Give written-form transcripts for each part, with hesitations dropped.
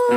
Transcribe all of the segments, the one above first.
Hi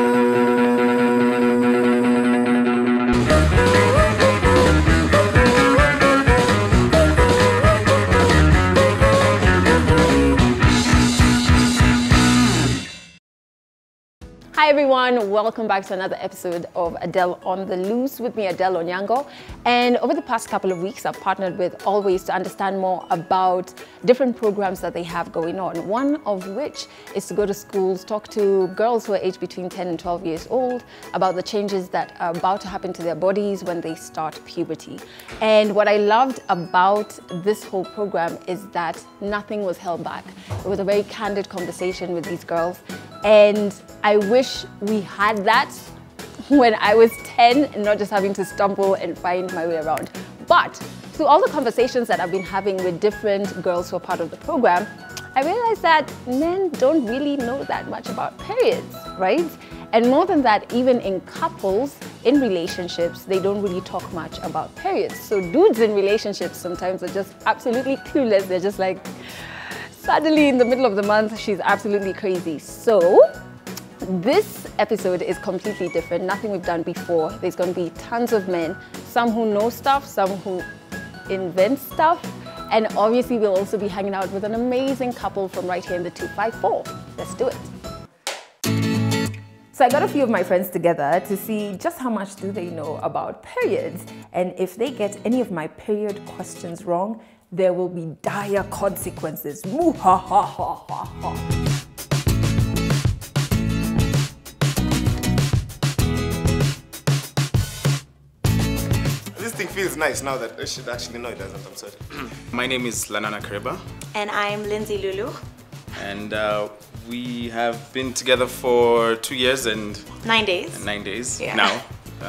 everyone, welcome back to another episode of Adelle On The Loose with me, Adelle Onyango. And over the past couple of weeks, I've partnered with Always to understand more about different programs that they have going on. One of which is to go to schools, talk to girls who are aged between 10 and 12 years old about the changes that are about to happen to their bodies when they start puberty. And what I loved about this whole program is that nothing was held back. It was a very candid conversation with these girls. And I wish we had that when I was 10 and not just having to stumble and find my way around. But through all the conversations that I've been having with different girls who are part of the program, I realized that men don't really know that much about periods, right? And more than that, even in couples, in relationships, they don't really talk much about periods. So dudes in relationships sometimes are just absolutely clueless. They're just like, suddenly in the middle of the month, she's absolutely crazy. So this episode is completely different, nothing we've done before. There's going to be tons of men, some who know stuff, some who invent stuff, and obviously we'll also be hanging out with an amazing couple from right here in the 254. Let's do it. So I got a few of my friends together to see just how much do they know about periods, and if they get any of my period questions wrong, there will be dire consequences. Moo ha ha ha ha ha. This thing feels nice now that I should actually know it doesn't. I'm sorry. My name is Lenana and I'm Lulu. and we have been together for 2 years and 9 days. 9 days yeah. now.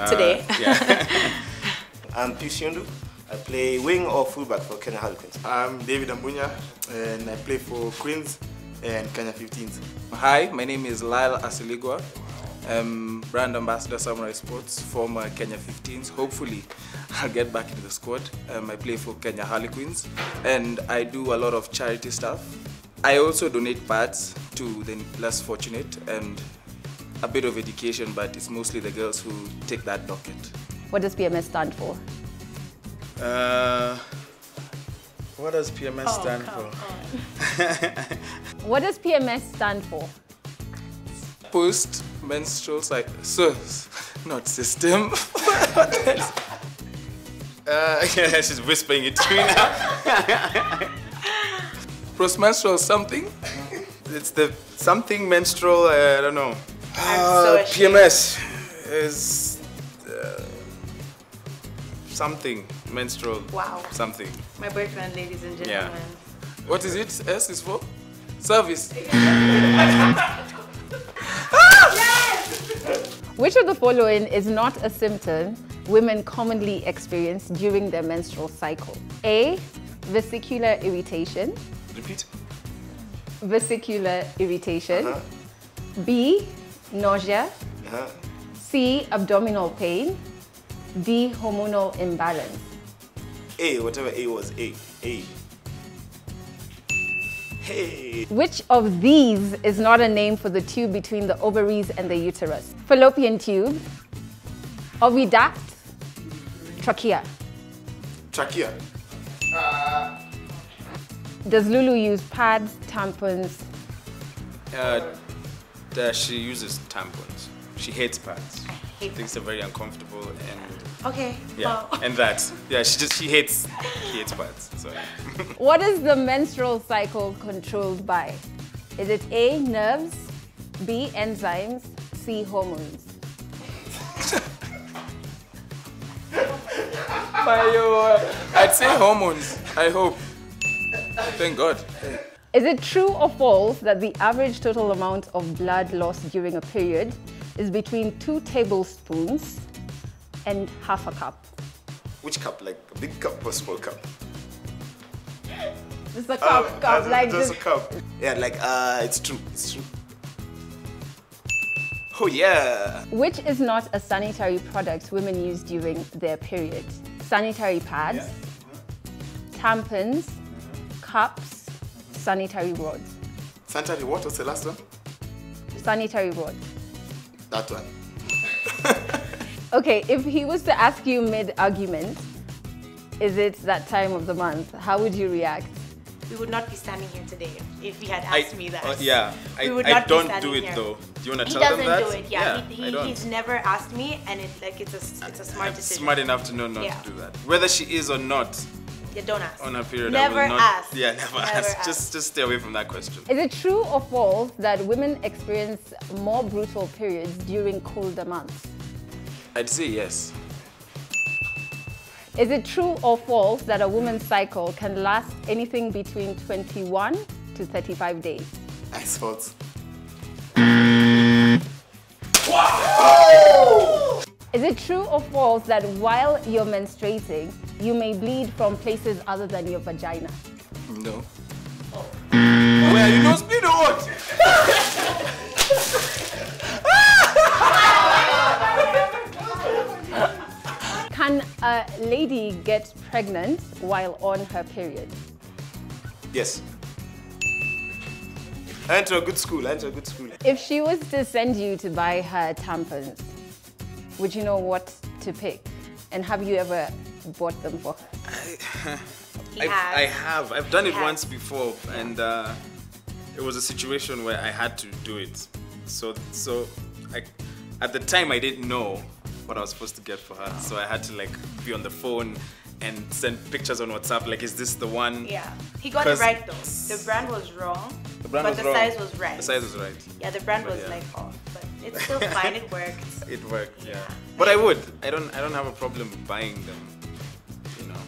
Today. Yeah. I'm Pius. I play wing or fullback for Kenya Harlequins. I'm David Ambunya and I play for Queens and Kenya 15s. Hi, my name is Lyle Asiligwa. I'm brand ambassador Samurai Sports, former Kenya 15s. Hopefully, I'll get back into the squad. I play for Kenya Harlequins and I do a lot of charity stuff. I also donate pads to the less fortunate and a bit of education, but it's mostly the girls who take that docket. What does PMS stand for? What does PMS stand for? What does PMS stand for? Post menstrual cycle, so not system. Yeah, she's whispering it to me now. Postmenstrual something? It's the something menstrual, I don't know. PMS is something menstrual. Wow. Something. My boyfriend, ladies and gentlemen. Yeah. What is it? S is for? Service. Which of the following is not a symptom women commonly experience during their menstrual cycle? A, vesicular irritation. Repeat. Vesicular irritation. B, nausea. C, abdominal pain. D, hormonal imbalance. A, whatever A was, A. Hey. Which of these is not a name for the tube between the ovaries and the uterus? Fallopian tube, oviduct, trachea. Trachea. Does Lulu use pads, tampons? She uses tampons. She hates pads. I hate thinks they're very uncomfortable and Okay. yeah, Well. and that. Yeah, she hates pads. So. What is the menstrual cycle controlled by? Is it A, nerves, B, enzymes, C, hormones? I'd say hormones, I hope. Thank God. Is it true or false that the average total amount of blood lost during a period is between 2 tablespoons and half a cup? Which cup? Like a big cup or small cup? Just a cup, like just this. a cup. Yeah, like it's true. Oh yeah. Which is not a sanitary product women use during their period? Sanitary pads, tampons, cups, sanitary rods. Sanitary what? What's the last one? Sanitary rods. That one. Okay, if he was to ask you mid-argument, is it that time of the month? How would you react? We would not be standing here today if he had asked me that. Yeah, We would I not be don't standing do it here. though. Do you want to He tell them that? doesn't do it. Yeah, I don't. he's never asked me, and it's a smart I'm decision. smart enough to know not Yeah. to do that. Whether she is or not Yeah, don't ask. on her period, Never I will not. ask. Yeah, never Never ask. ask. Just stay away from that question. Is it true or false that women experience more brutal periods during colder months? I'd say yes. Is it true or false that a woman's cycle can last anything between 21 to 35 days? Ice falls. Is it true or false that while you're menstruating, you may bleed from places other than your vagina? No. Where you know speed or what? Can a lady get pregnant while on her period? Yes. I went to a good school. If she was to send you to buy her tampons, would you know what to pick? And have you ever bought them for her? I have. I've done it has. once before, and it was a situation where I had to do it. So at the time I didn't know what I was supposed to get for her, so I had to like be on the phone and send pictures on WhatsApp. Like, is this the one? Yeah, he got it 'Cause- right though. The brand was wrong, The brand but was the wrong. size was right. The size was right. Yeah, the brand But was yeah. like off, but it's still fine. It worked. It worked. Yeah. Yeah. But I would. I don't have a problem buying them. You know.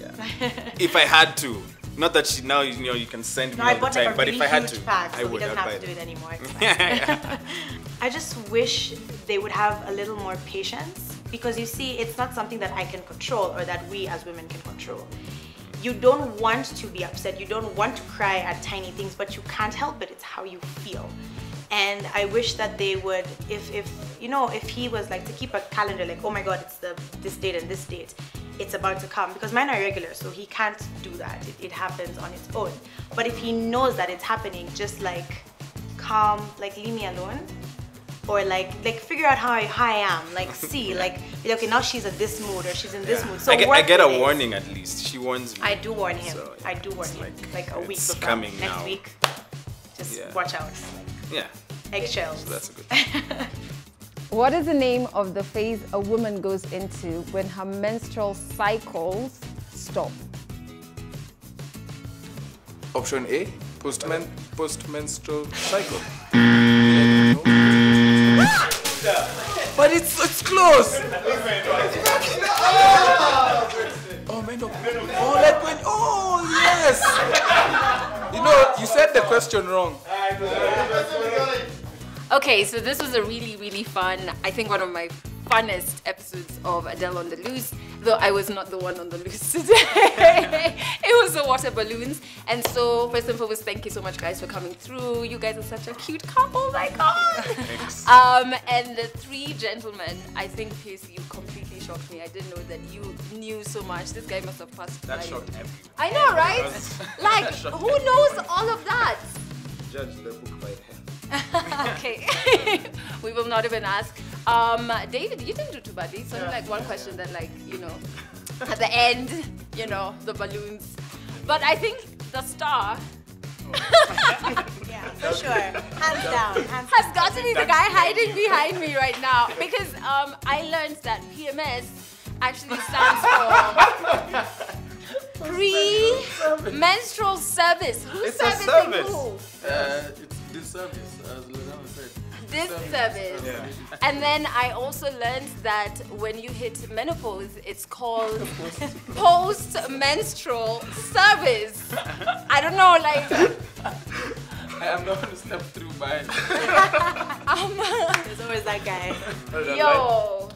Yeah. If I had to. Not that she now you can send me No, all I the bought time, like a but really if I had huge to, pack, I so would. he doesn't I'd have buy to do them. it anymore. It's fine. Yeah. I just wish they would have a little more patience, because you see, it's not something that I can control or that we as women can control. You don't want to be upset, you don't want to cry at tiny things, but you can't help it. It's how you feel. And I wish that they would, if he was like to keep a calendar, like, oh my god, it's this date and this date, it's about to come, because mine are regular, so he can't do that. It happens on its own. But if he knows that it's happening, just like calm, like leave me alone, or like figure out how I am, like see, like okay, now she's in this mood or she's in this mood. So I work get a with it. warning at least. She warns me. I do warn him. So, yeah, I do warn it's him. Like a week it's before. coming Next now. week, just Yeah. watch out. Yeah. Eggshells. So that's a good. What is the name of the phase a woman goes into when her menstrual cycles stop? Option A, post-menstrual cycle. But it's close. Oh man, no. Oh, like when, oh yes. You know, you said the question wrong. Okay, so this was a really, really fun, I think one of my funnest episodes of Adelle on the Loose, though I was not the one on the loose today. It was the water balloons. And so, first and foremost, thank you so much, guys, for coming through. You guys are such a cute couple, my God. Thanks. And the three gentlemen, I think, Pius, you completely shocked me. I didn't know that you knew so much. This guy must have passed That by. shocked everyone. I know, right? Like, who knows all of that? Judge the book by the head. Okay, we will not even ask. David, you didn't do too badly. It's only like one question that, like, you know, at the end, you know, the balloons. But I think the star Yeah, for sure. Hands down. Hands has got to be the guy hiding behind me right now, because I learned that PMS actually stands for pre-menstrual service. Who's It's a servicing service. who? It's this service, as Lenana said. This service. And then I also learned that when you hit menopause, it's called post-menstrual service. I don't know, like, I am the one who slept through mine. There's always that guy. yo.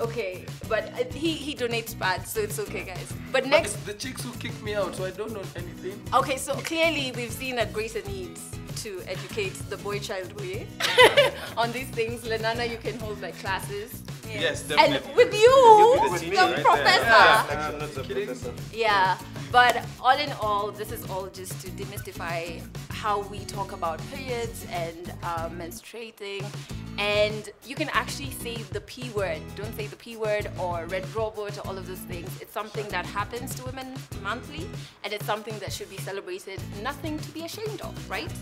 Okay, but he donates pads, so it's okay, guys. But But next, it's the chicks who kicked me out, so I don't know anything. okay, so clearly we've seen a greater need to educate the boy child way on these things. Lenana, you can hold like classes. Yes, And definitely. with you, You'll be the the teacher right there. professor. I'm not the professor. Yeah, but all in all, this is all just to demystify how we talk about periods and menstruating. And you can actually say the P word. Don't say the P word or red robot or all of those things. It's something that happens to women monthly, and it's something that should be celebrated. Nothing to be ashamed of, right?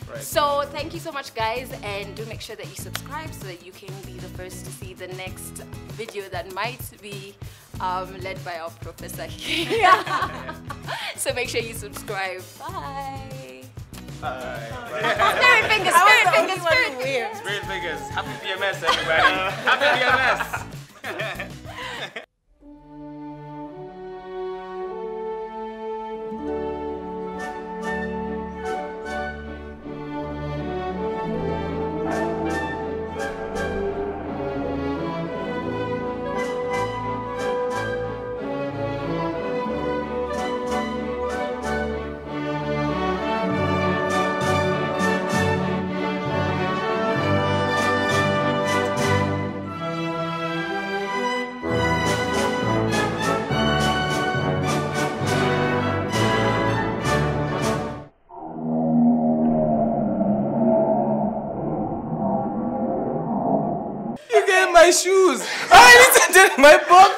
Right. So thank you so much, guys, and do make sure that you subscribe so that you can be the first to see the next video that might be led by our professor here. So make sure you subscribe. Bye. Spirit fingers, spirit fingers, spirit fingers. Spirit fingers. Happy PMS, everybody. Happy PMS. You get my shoes. I need to take my box.